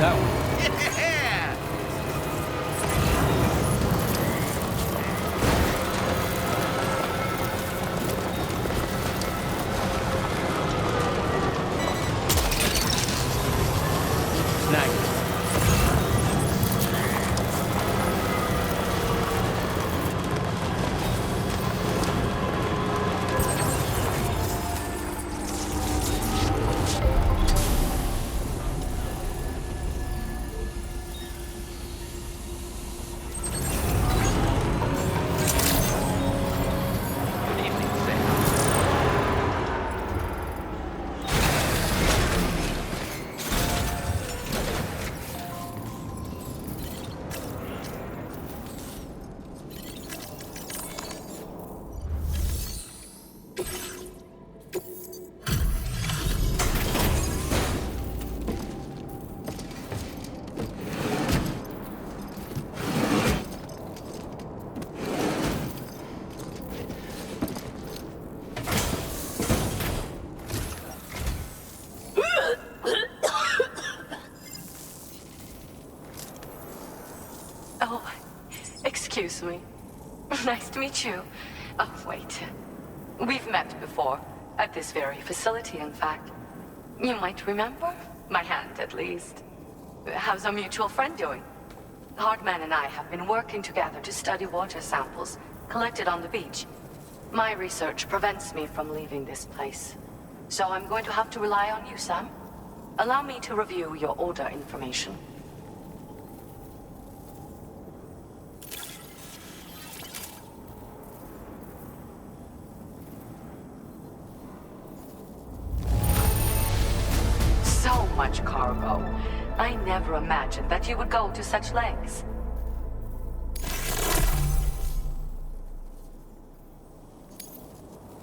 that one. Yeah! Snag it. Good evening, Sam. Oh, excuse me. Nice to meet you. Oh, wait. We've met before. At this very facility, in fact. You might remember? My hand, at least. How's our mutual friend doing? Hardman and I have been working together to study water samples collected on the beach. My research prevents me from leaving this place. So I'm going to have to rely on you, Sam. Allow me to review your order information. So much cargo. I never imagined that you would go to such lengths.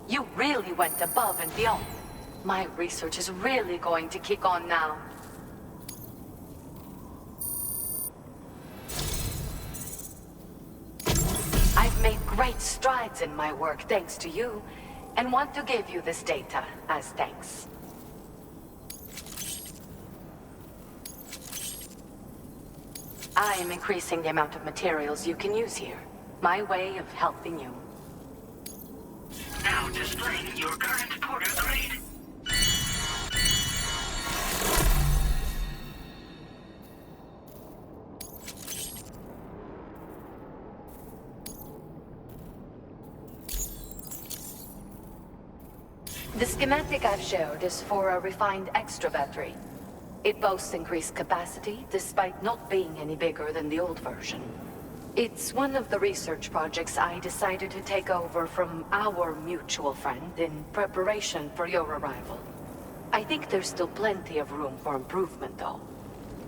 You really went above and beyond. My research is really going to kick on now. I've made great strides in my work thanks to you, and want to give you this data as thanks. I am increasing the amount of materials you can use here. My way of helping you. Now displaying your current porter grade. The schematic I've showed is for a refined extra battery. It boasts increased capacity, despite not being any bigger than the old version. It's one of the research projects I decided to take over from our mutual friend in preparation for your arrival. I think there's still plenty of room for improvement, though.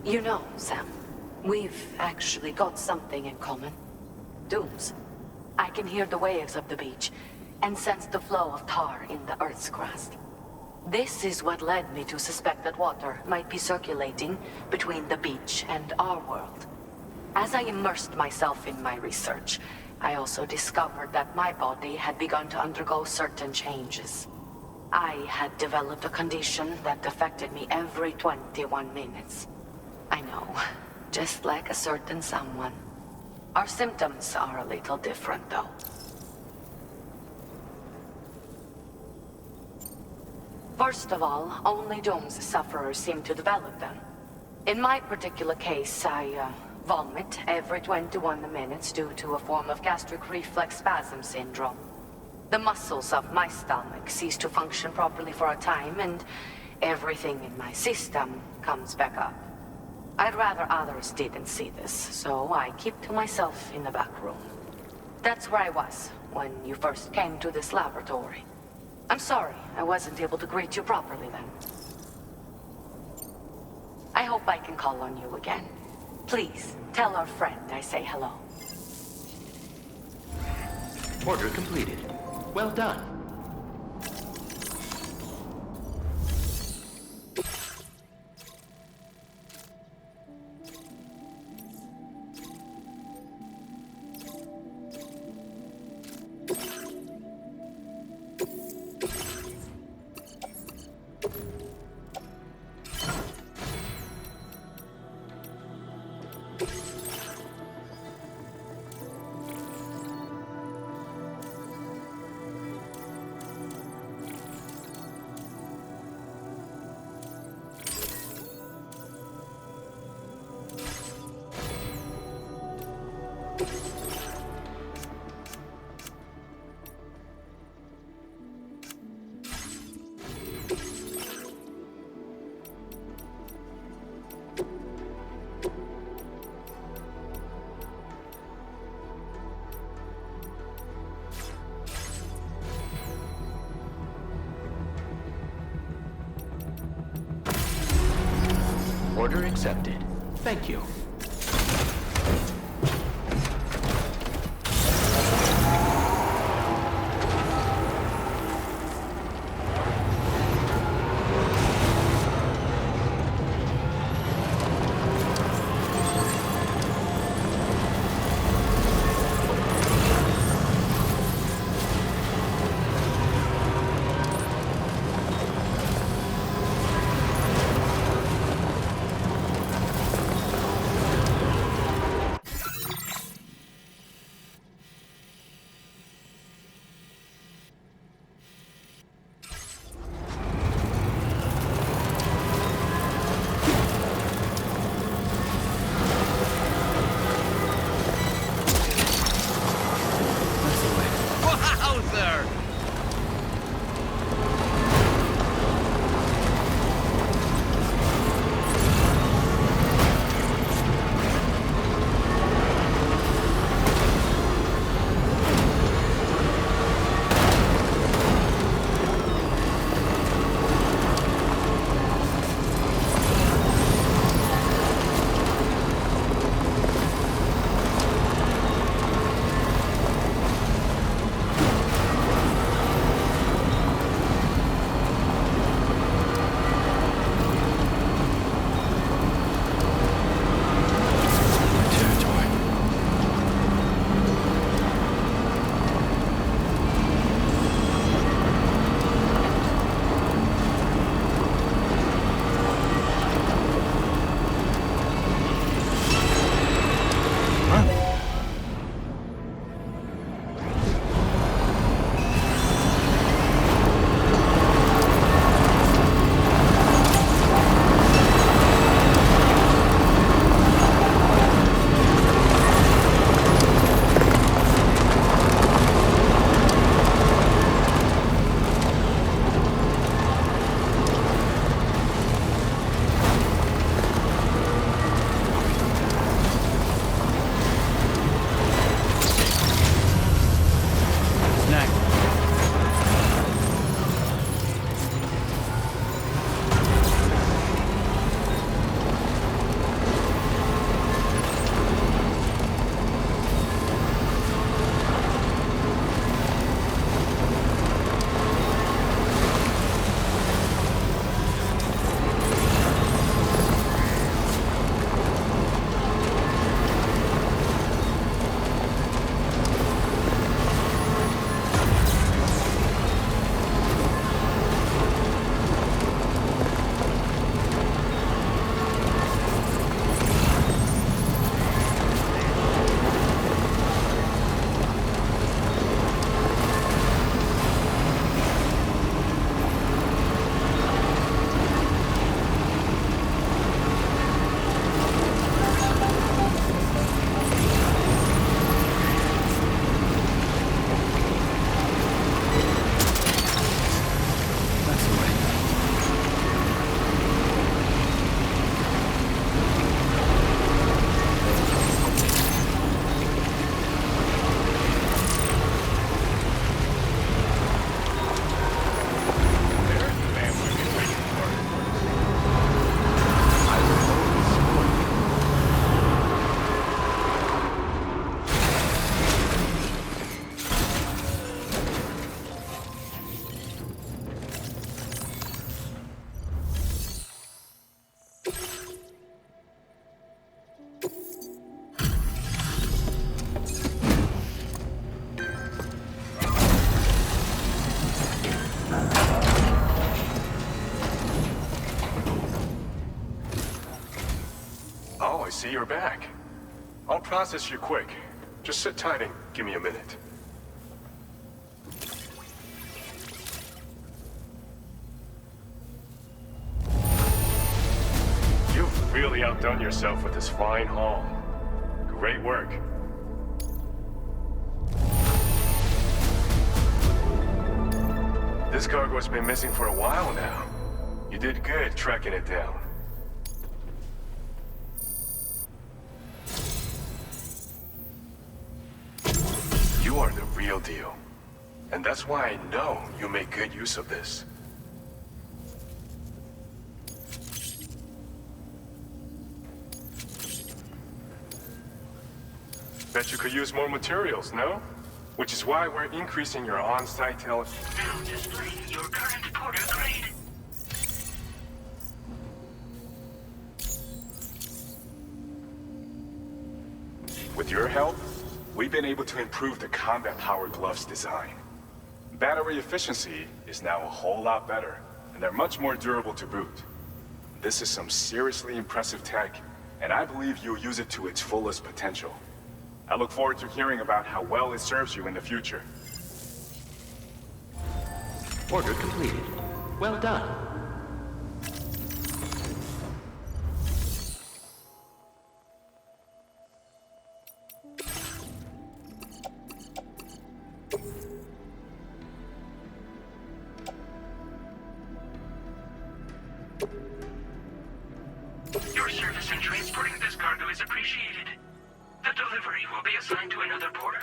You know, Sam, we've actually got something in common. Dooms. I can hear the waves of the beach, and sense the flow of tar in the Earth's crust. This is what led me to suspect that water might be circulating between the beach and our world. As I immersed myself in my research, I also discovered that my body had begun to undergo certain changes. I had developed a condition that affected me every 21 minutes. I know, just like a certain someone. Our symptoms are a little different, though. First of all, only Doom's sufferers seem to develop them. In my particular case, I vomit every 21 minutes due to a form of gastric reflex spasm syndrome. The muscles of my stomach cease to function properly for a time, and everything in my system comes back up. I'd rather others didn't see this, so I keep to myself in the back room. That's where I was when you first came to this laboratory. I'm sorry I wasn't able to greet you properly then. I hope I can call on you again. Please, tell our friend I say hello. Order completed. Well done. Order accepted. Thank you. Wowzer! Oh, I see you're back. I'll process you quick. Just sit tight and give me a minute. You've really outdone yourself with this fine haul. Great work. This cargo's been missing for a while now. You did good tracking it down. You are the real deal. And that's why I know you make good use of this. Bet you could use more materials, no? Which is why we're increasing your on-site Now displaying your current porter grade. With your help, we've been able to improve the combat-powered gloves design. Battery efficiency is now a whole lot better, and they're much more durable to boot. This is some seriously impressive tech, and I believe you'll use it to its fullest potential. I look forward to hearing about how well it serves you in the future. Order completed. Well done. Your service in transporting this cargo is appreciated. The delivery will be assigned to another porter.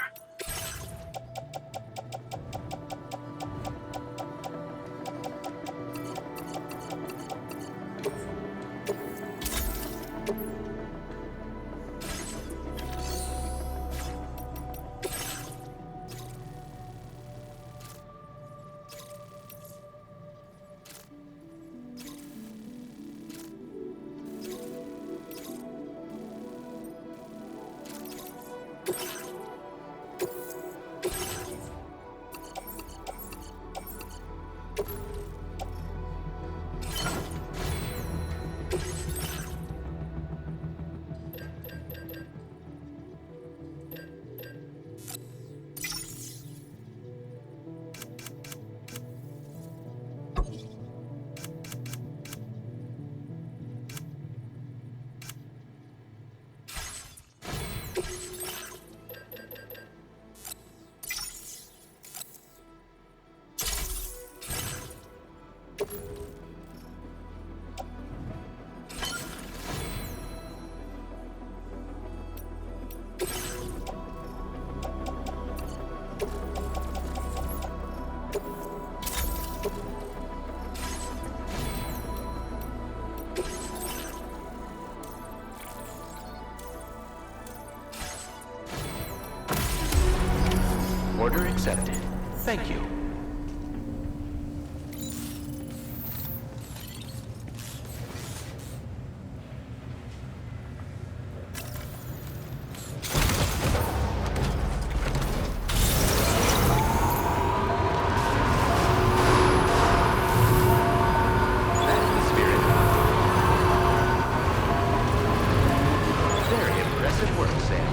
Order accepted. Thank you. That's the spirit. Very impressive work, Sam.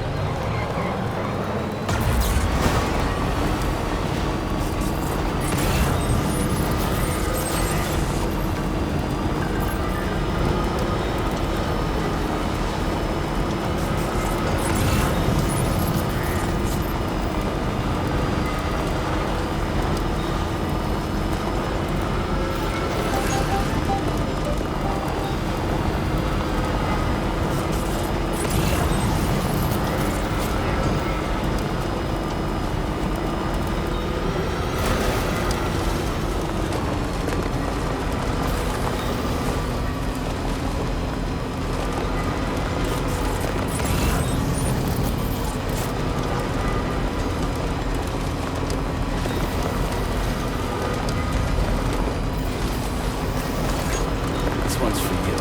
This one's for you.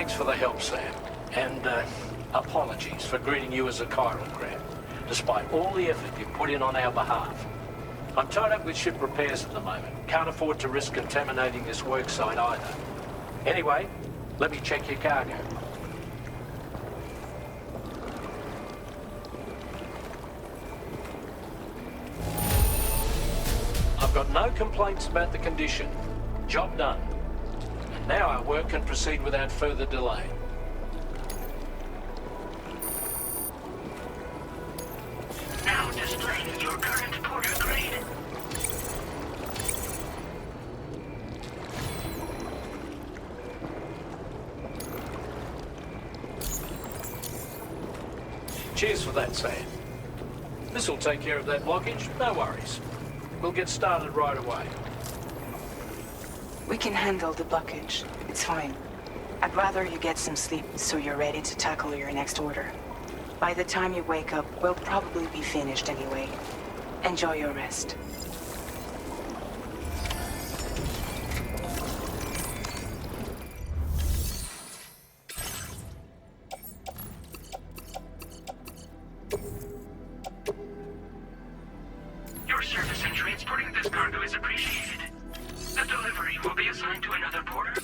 Thanks for the help, Sam. And, apologies for greeting you as a chiral crab, despite all the effort you put in on our behalf. I'm tied up with ship repairs at the moment. Can't afford to risk contaminating this work site either. Anyway, let me check your cargo. I've got no complaints about the condition. Job done. And now our work can proceed without further delay. Now displaying your current porter grade. Cheers for that, Sam. This'll take care of that blockage, no worries. We'll get started right away. We can handle the blockage. It's fine. I'd rather you get some sleep so you're ready to tackle your next order. By the time you wake up, we'll probably be finished anyway. Enjoy your rest. Your service in transporting this cargo is appreciated. The delivery will be assigned to another porter.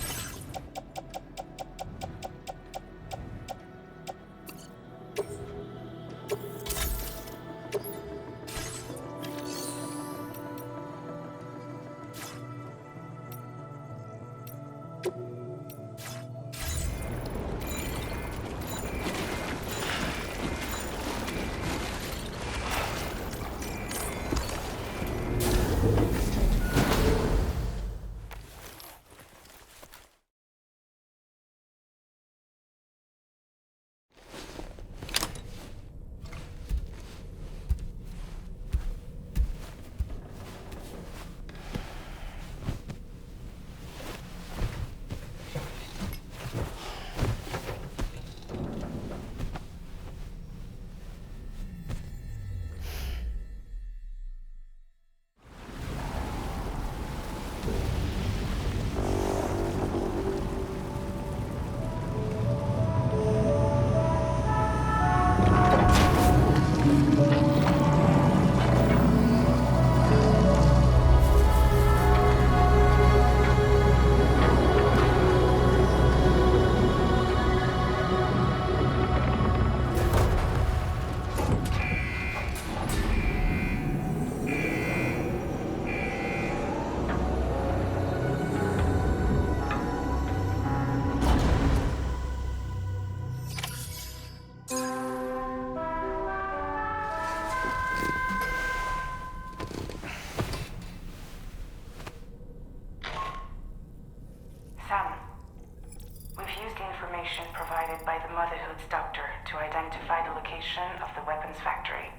Provided by the Motherhood's doctor to identify the location of the weapons factory.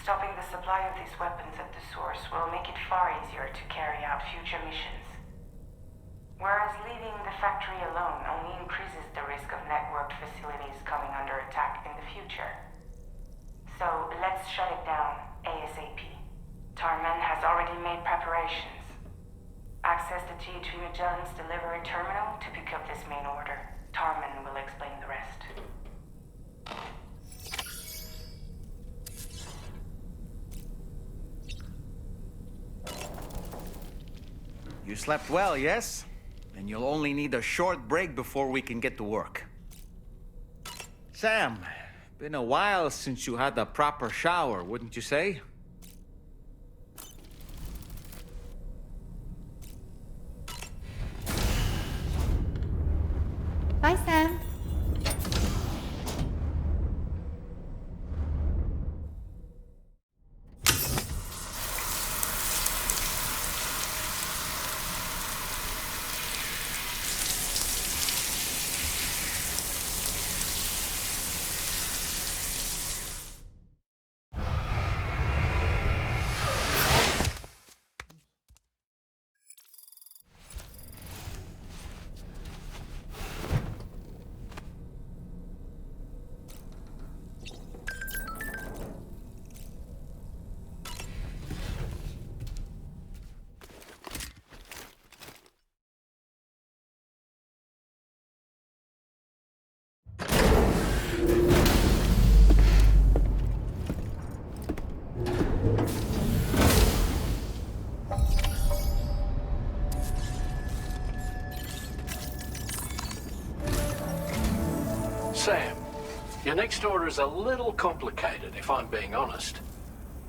Stopping the supply of these weapons at the source will make it far easier to carry out future missions. Whereas leaving the factory alone only increases the risk of networked facilities coming under attack in the future. So let's shut it down ASAP. Tarman has already made preparations. Access the T2 Magellan's delivery terminal to pick up this main order. Tarman will explain the rest. You slept well, yes? And you'll only need a short break before we can get to work. Sam, been a while since you had a proper shower, wouldn't you say? Bye, Sam. Sam, your next order is a little complicated, if I'm being honest.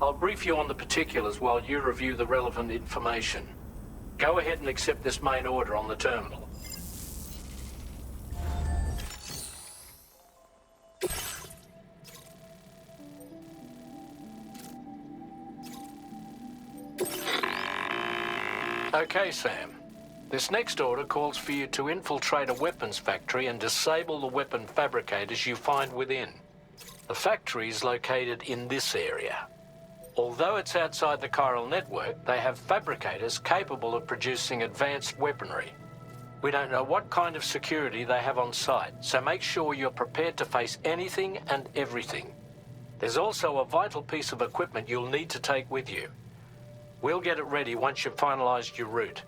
I'll brief you on the particulars while you review the relevant information. Go ahead and accept this main order on the terminal. Okay, Sam. This next order calls for you to infiltrate a weapons factory and disable the weapon fabricators you find within. The factory is located in this area. Although it's outside the chiral network, they have fabricators capable of producing advanced weaponry. We don't know what kind of security they have on site, so make sure you're prepared to face anything and everything. There's also a vital piece of equipment you'll need to take with you. We'll get it ready once you've finalized your route.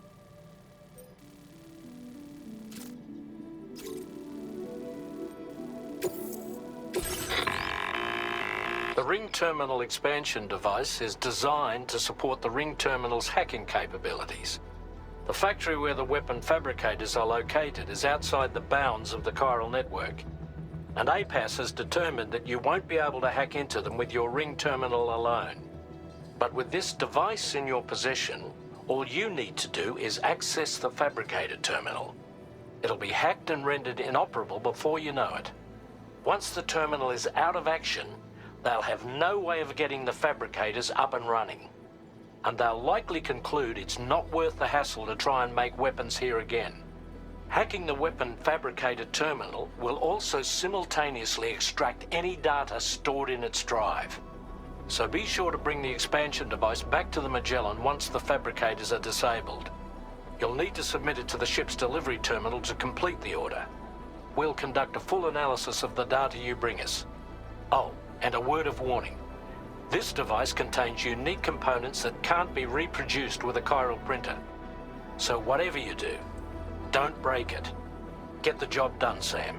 The Ring Terminal expansion device is designed to support the Ring Terminal's hacking capabilities. The factory where the weapon fabricators are located is outside the bounds of the chiral network, and APAS has determined that you won't be able to hack into them with your Ring Terminal alone. But with this device in your possession, all you need to do is access the fabricator terminal. It'll be hacked and rendered inoperable before you know it. Once the terminal is out of action, they'll have no way of getting the fabricators up and running. And they'll likely conclude it's not worth the hassle to try and make weapons here again. Hacking the weapon fabricator terminal will also simultaneously extract any data stored in its drive. So be sure to bring the expansion device back to the Magellan once the fabricators are disabled. You'll need to submit it to the ship's delivery terminal to complete the order. We'll conduct a full analysis of the data you bring us. Oh, and a word of warning. This device contains unique components that can't be reproduced with a chiral printer. So whatever you do, don't break it. Get the job done, Sam.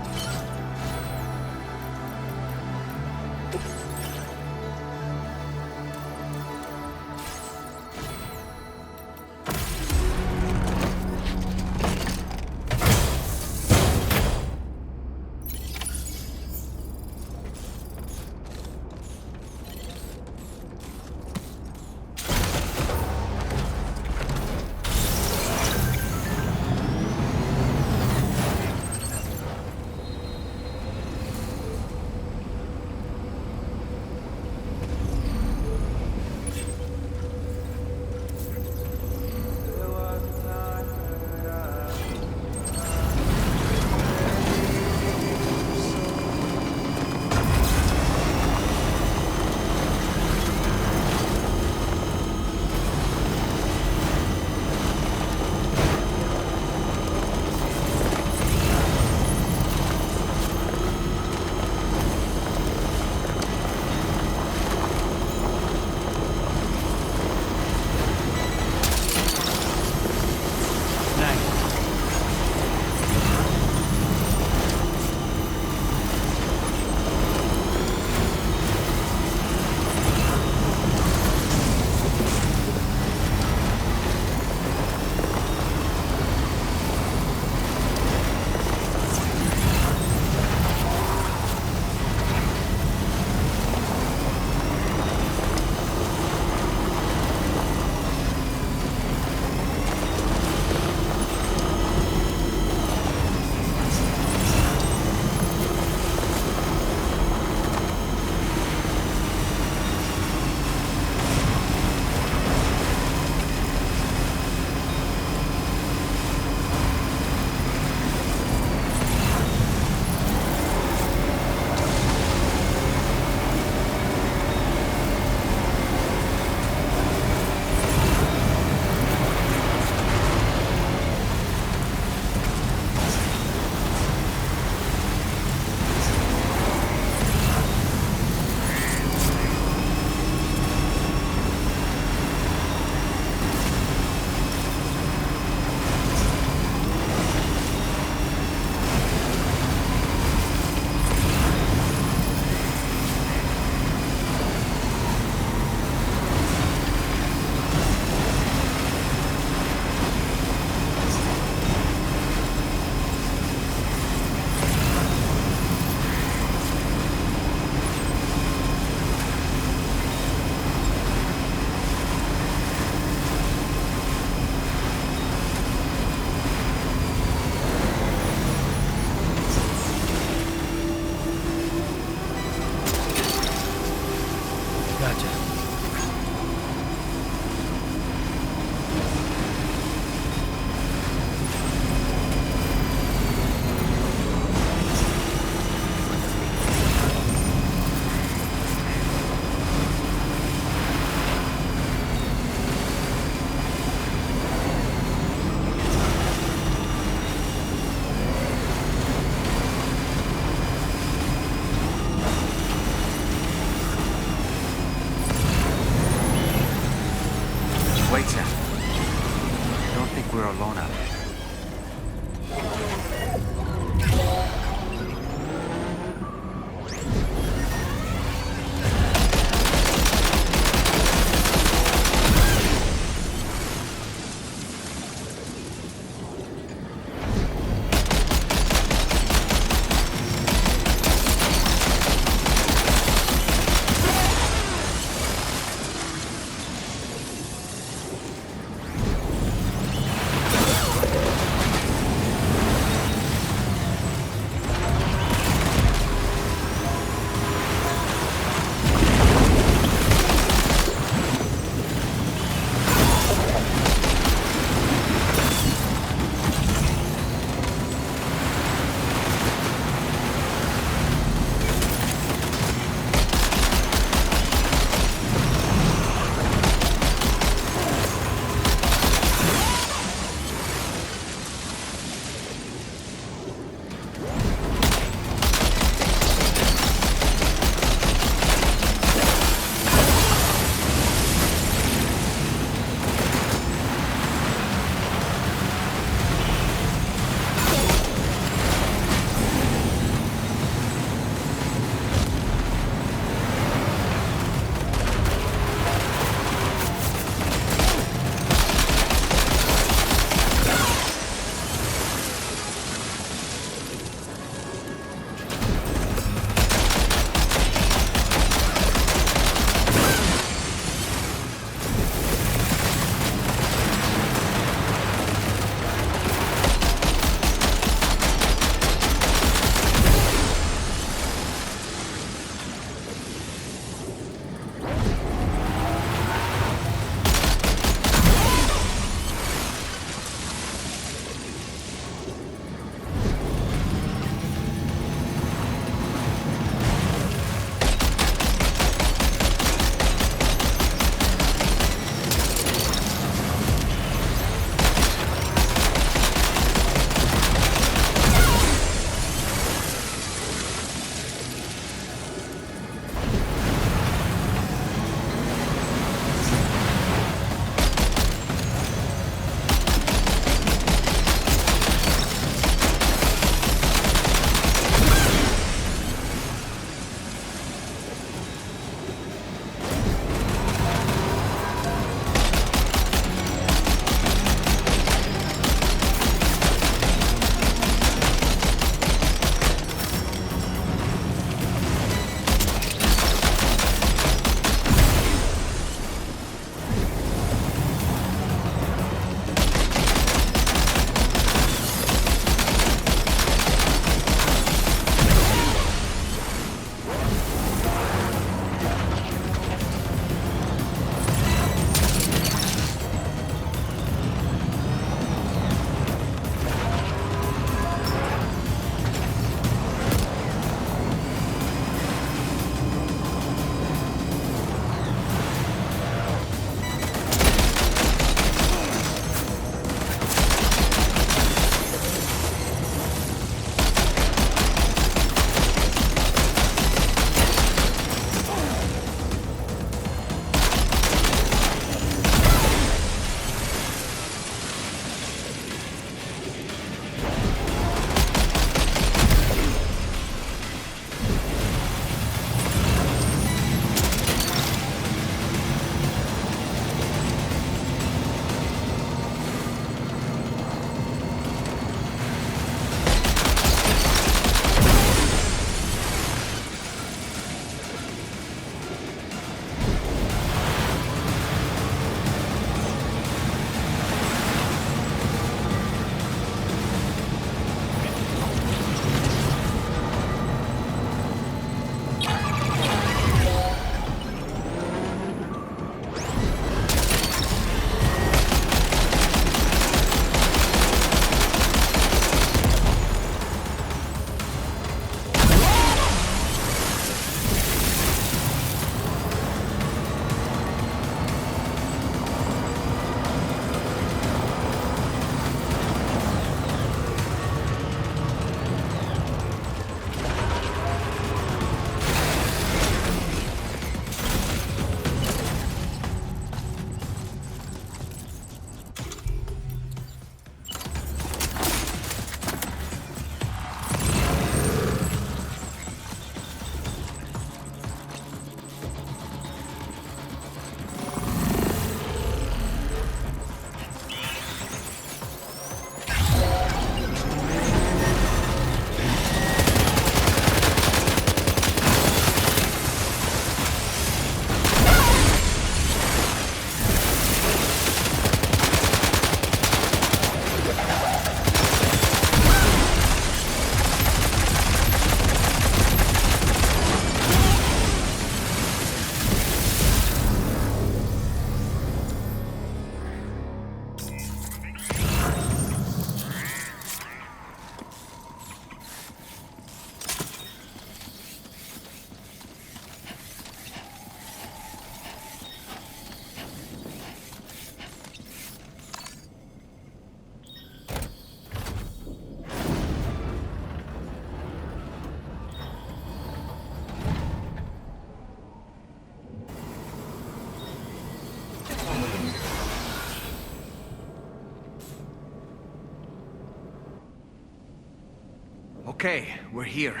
Okay, we're here.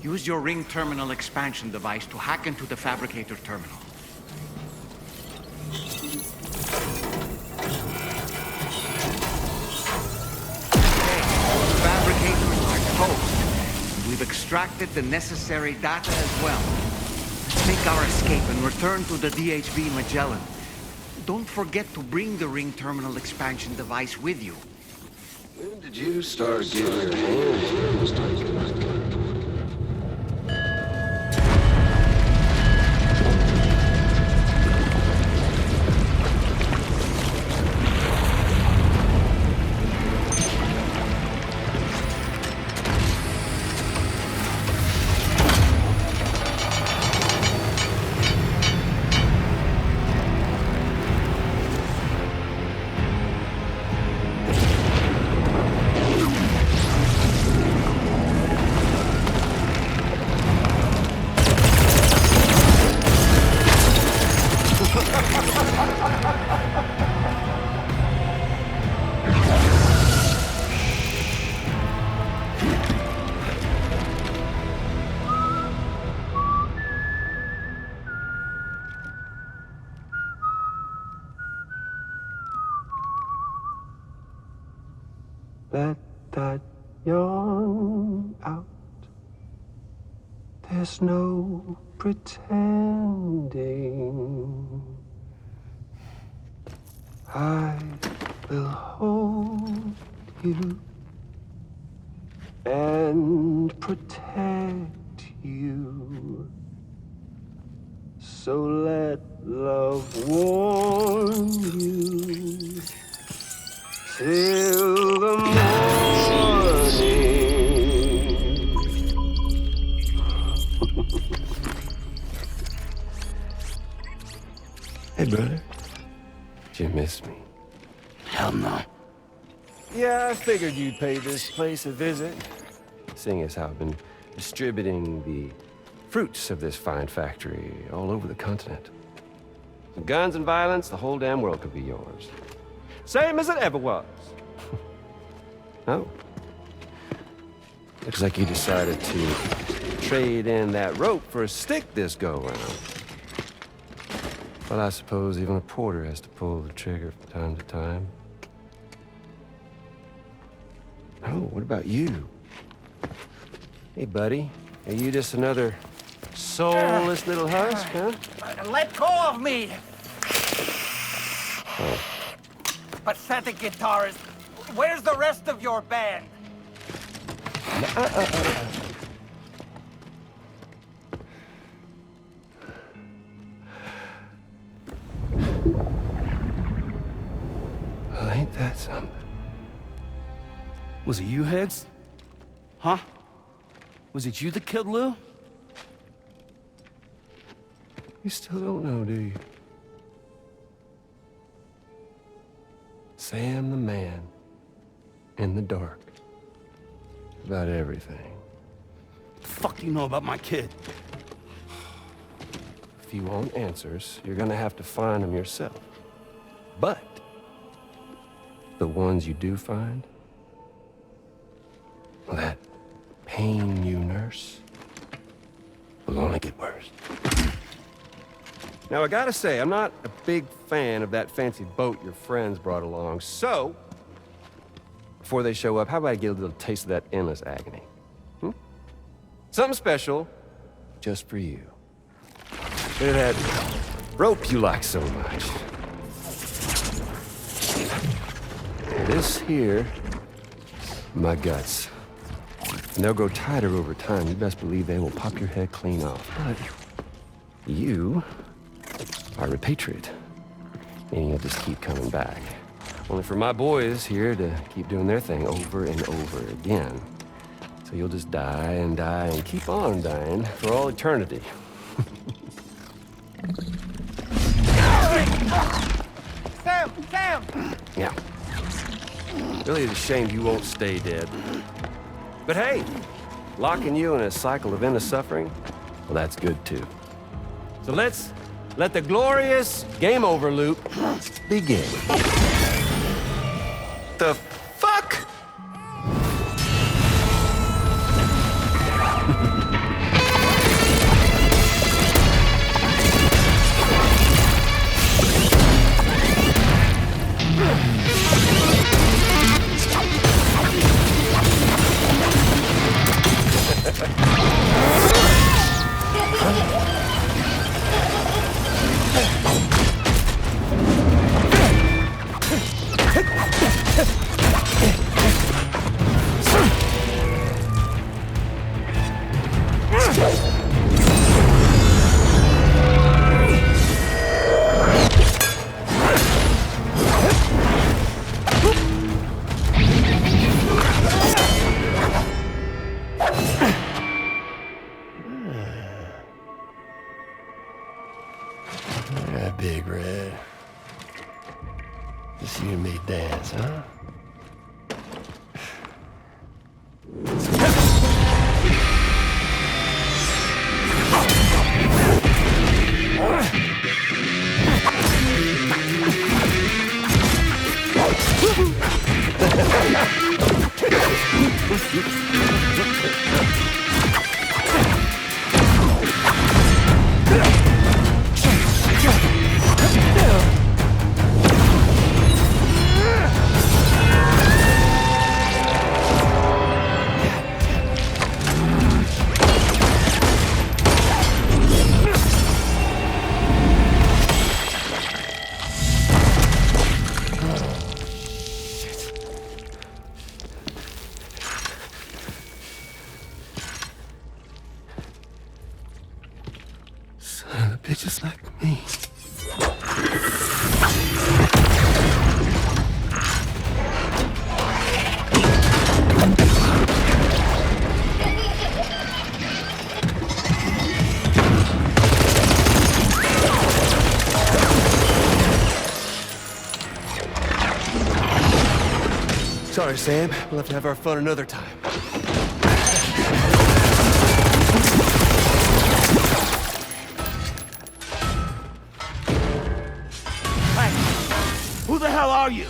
Use your ring terminal expansion device to hack into the fabricator terminal. Okay, fabricators are closed. We've extracted the necessary data as well. Make our escape and return to the DHB Magellan. Don't forget to bring the ring terminal expansion device with you. When did you start getting your hands dirty? Let that yawn out. There's no pretending. I will hold you and protect you. So let love warm you till the morning. Hey, brother. Did you miss me? Hell no. Yeah, I figured you'd pay this place a visit, seeing as how I've been distributing the fruits of this fine factory all over the continent. With guns and violence, the whole damn world could be yours. Same as it ever was. Oh. Looks like you decided to trade in that rope for a stick this go-around. Well, I suppose even a porter has to pull the trigger from time to time. Oh, what about you? Hey, buddy. Are you just another soulless little husk, huh? Let go of me! Oh. Pathetic guitarist. Where's the rest of your band? Well, ain't that something? Was it you, Higgs? Huh? Was it you that killed Lou? You still don't know, do you? Sam the man. In the dark. About everything. What the fuck do you know about my kid? If you want answers, you're gonna have to find them yourself. But the ones you do find, that pain you nurse will only get worse. Now, I gotta say, I'm not a big fan of that fancy boat your friends brought along, so before they show up, how about I get a little taste of that endless agony? Something special just for you. Look at that rope you like so much. This here, my guts. And they'll grow tighter over time. You best believe they will pop your head clean off. But you are repatriate, meaning you'll just keep coming back. Only for my boys here to keep doing their thing over and over again. So you'll just die and keep on dying for all eternity. Sam! Sam! Yeah. Really is a shame you won't stay dead. But hey, locking you in a cycle of endless suffering, well, that's good too. So let's let the glorious game over loop begin. The fuck? pyramid dance, huh? Son of a bitch is like me. Sorry, Sam. We'll have to have our fun another time. Hey! Who the hell are you?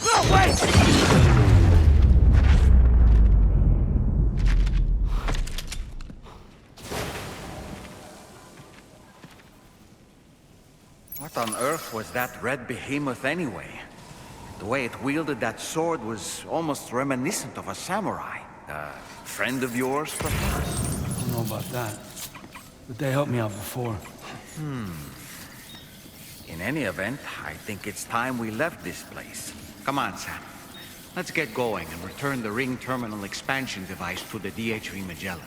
No, wait! What on earth was that red behemoth anyway? The way it wielded that sword was almost reminiscent of a samurai. A friend of yours, perhaps? I don't know about that, but they helped me out before. In any event, I think it's time we left this place. Come on, Sam. Let's get going and return the ring terminal expansion device to the DHV Magellan.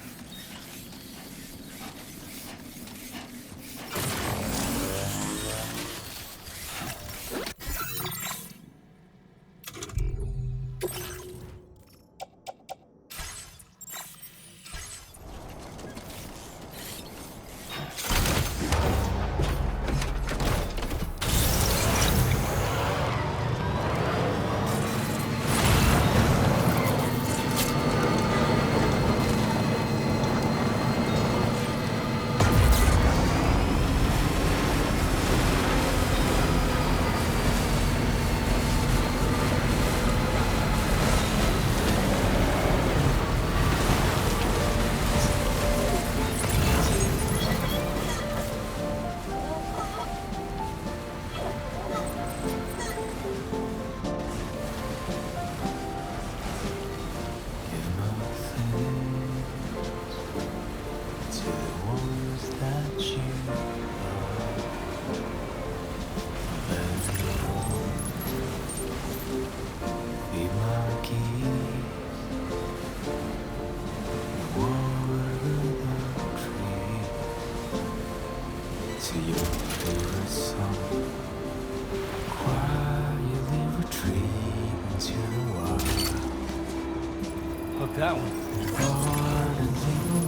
That one.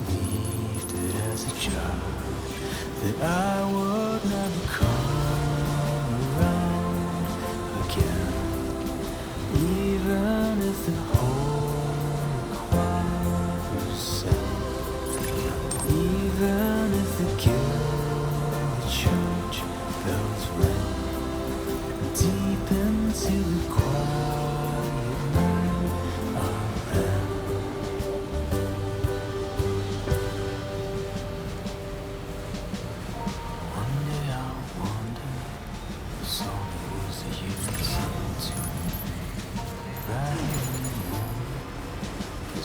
Believed it as a child that I would never come around again, even if the whole choir was sad, even if the guild church bells rang deep into the quiet night of them.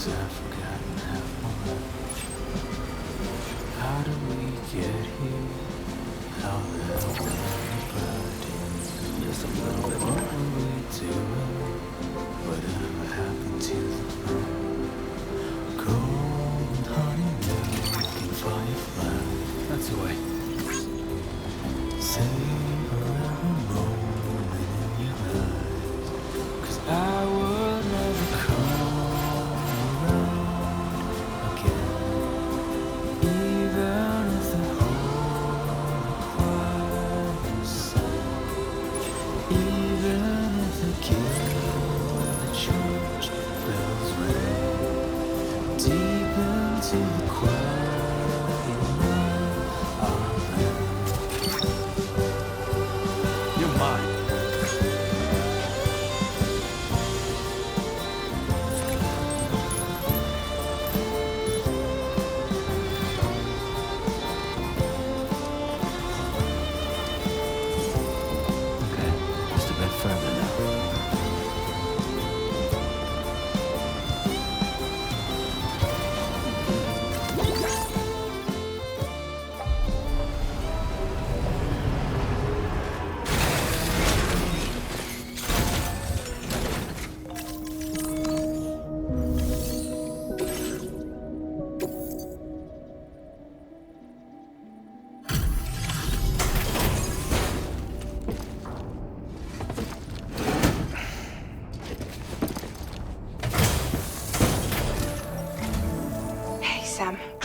I've forgotten half my life. How did we get here? How the hell were we just a little bit more? What were we doing? Whatever happened to the moon? Gold honeymoon and firefly. That's the way. Savor every moment in your life, 'cause I would never come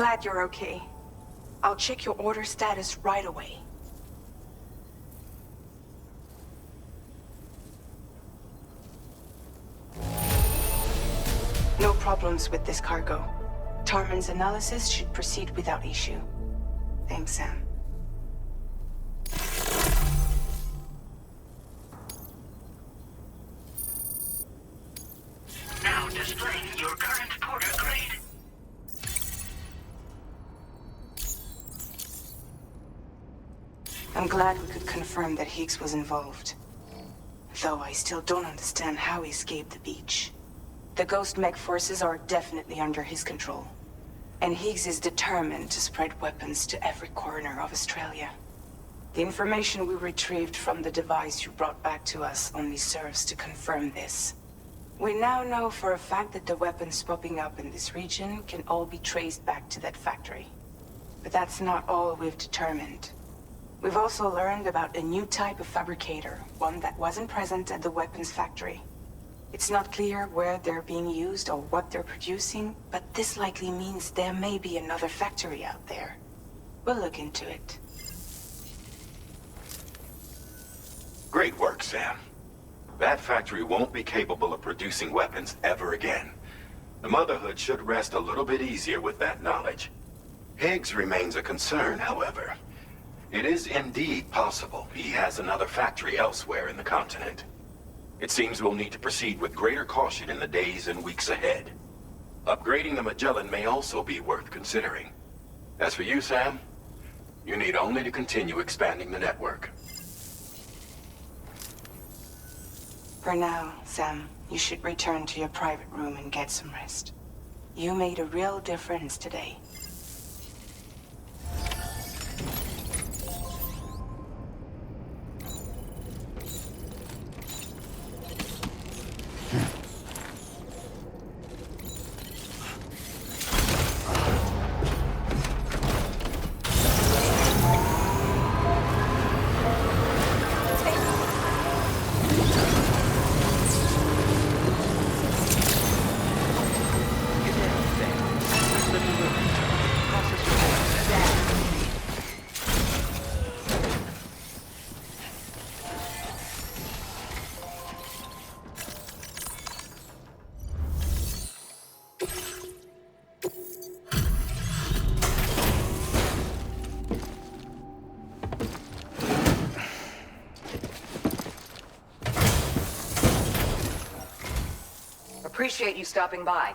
glad you're okay. I'll check your order status right away. No problems with this cargo. Tarman's analysis should proceed without issue. Thanks, Sam. Now displaying your current porter grade. I'm glad we could confirm that Higgs was involved. Though I still don't understand how he escaped the beach. The Ghost Mech forces are definitely under his control. And Higgs is determined to spread weapons to every corner of Australia. The information we retrieved from the device you brought back to us only serves to confirm this. We now know for a fact that the weapons popping up in this region can all be traced back to that factory. But that's not all we've determined. We've also learned about a new type of fabricator, one that wasn't present at the weapons factory. It's not clear where they're being used or what they're producing, but this likely means there may be another factory out there. We'll look into it. Great work, Sam. That factory won't be capable of producing weapons ever again. The Motherhood should rest a little bit easier with that knowledge. Higgs remains a concern, however. It is indeed possible he has another factory elsewhere in the continent. It seems we'll need to proceed with greater caution in the days and weeks ahead. Upgrading the Magellan may also be worth considering. As for you, Sam, you need only to continue expanding the network. For now, Sam, you should return to your private room and get some rest. You made a real difference today. Appreciate you stopping by.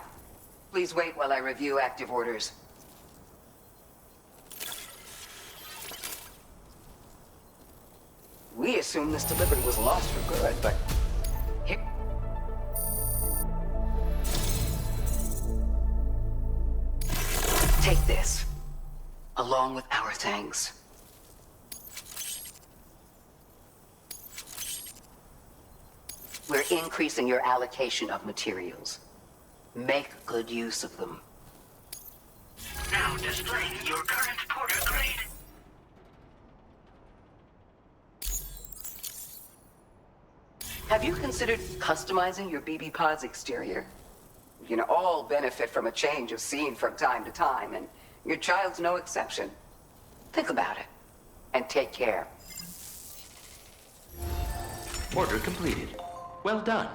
Please wait while I review active orders. We assumed this delivery was lost for good, but... here... Take this, along with our thanks. We're increasing your allocation of materials. Make good use of them. Now displaying your current porter grade. Have you considered customizing your BB Pod's exterior? You can all benefit from a change of scene from time to time, and your child's no exception. Think about it, and take care. Order completed. Well done.